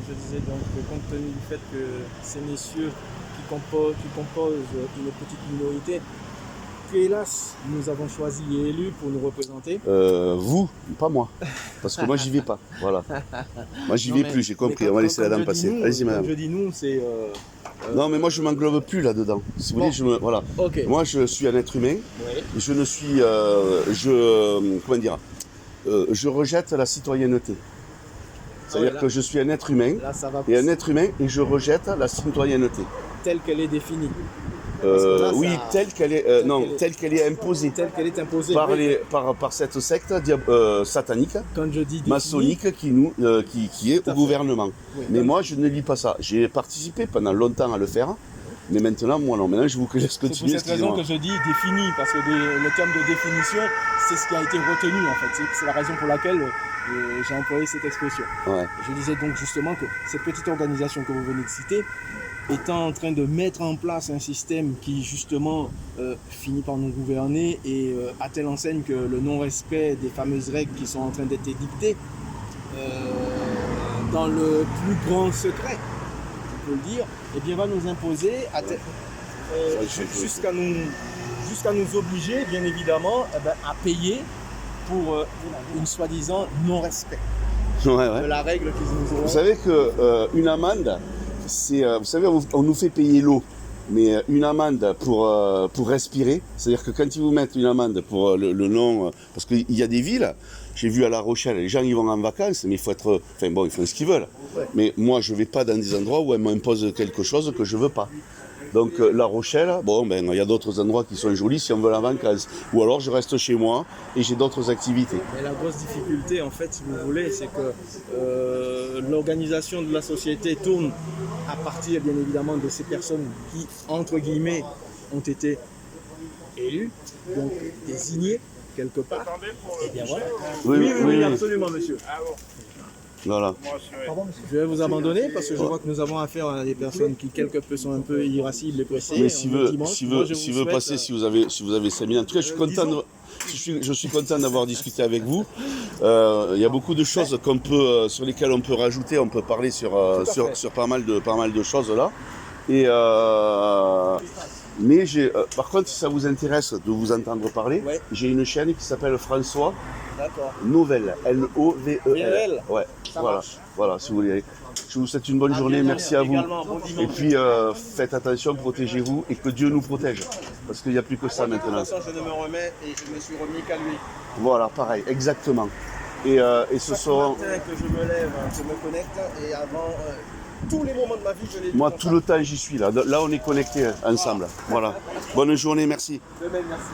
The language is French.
je disais donc que compte tenu du fait que ces messieurs qui composent une petite minorité, que hélas nous avons choisi et élus pour nous représenter. Vous, pas moi. Parce que moi, j'y vais pas. Voilà. Moi, j'y vais plus, j'ai compris. On va laisser la dame passer. Allez-y, madame. Comme je dis nous, c'est... Non, mais moi, je m'englobe plus là-dedans. Si vous voulez, voilà. Okay. Moi, je suis un être humain. Oui. Je ne suis... comment dire je rejette la citoyenneté. C'est-à-dire que je suis un être humain et un être humain et je rejette la citoyenneté. Telle qu'elle est définie. Oui, telle qu'elle est, telle qu'elle est imposée. Telle qu'elle est imposée par cette secte satanique, quand je dis maçonnique qui est au gouvernement. Oui, mais moi, je ne lis pas ça. J'ai participé pendant longtemps à le faire. Mais maintenant, moi non. Maintenant, je vous laisse continuer. C'est pour cette raison que je dis défini, parce que le terme de définition, c'est ce qui a été retenu en fait. C'est la raison pour laquelle j'ai employé cette expression. Ouais. Je disais donc justement que cette petite organisation que vous venez de citer étant en train de mettre en place un système qui justement finit par nous gouverner et à telle enseigne que le non-respect des fameuses règles qui sont en train d'être édictées dans le plus grand secret, on peut le dire, eh bien, va nous imposer jusqu'à nous obliger, bien évidemment, à payer pour une soi-disant non-respect de la règle qu'ils nous ont. Vous savez qu'une amende, c'est, vous savez, on nous fait payer l'eau, mais une amende pour respirer, c'est-à-dire que quand ils vous mettent une amende pour le non, parce qu'il y a des villes, j'ai vu à La Rochelle, les gens ils vont en vacances, mais il faut être, enfin bon, ils font ce qu'ils veulent. Ouais. Mais moi, je vais pas dans des endroits où elles m'imposent quelque chose que je veux pas. Donc La Rochelle, bon, ben il y a d'autres endroits qui sont jolis si on veut en vacances. Ou alors je reste chez moi et j'ai d'autres activités. Mais la grosse difficulté, en fait, si vous voulez, c'est que l'organisation de la société tourne à partir, bien évidemment, de ces personnes qui, entre guillemets, ont été élues, donc désignées quelque part. Et bien voilà. Oui, absolument, monsieur. Voilà. Je vais vous abandonner parce que je vois que nous avons affaire à des personnes qui quelque peu sont un peu irascibles et pressées. Mais si veut passer, si vous avez 5 minutes. En tout cas, je suis content d'avoir discuté avec vous. Il y a beaucoup de choses sur lesquelles on peut rajouter, on peut parler sur pas mal de choses là. Et mais par contre, si ça vous intéresse de vous entendre parler, ouais. J'ai une chaîne qui s'appelle François Novelle, L-O-V-E-L. Ouais, voilà, si vous voulez. Je vous souhaite une bonne journée, merci à vous. Bon et puis faites attention, protégez-vous et que Dieu nous protège. Parce qu'il n'y a plus que ça maintenant. De toute façon, je ne me remets et je me suis remis qu'à lui. Voilà, pareil, exactement. Et ce soir. Chaque matin que je me lève, je me connecte et avant. Tous les moments de ma vie, je l'ai dit. Moi, tout le temps, j'y suis là. Là, on est connectés ensemble. Voilà. Bonne journée, merci. De même, merci.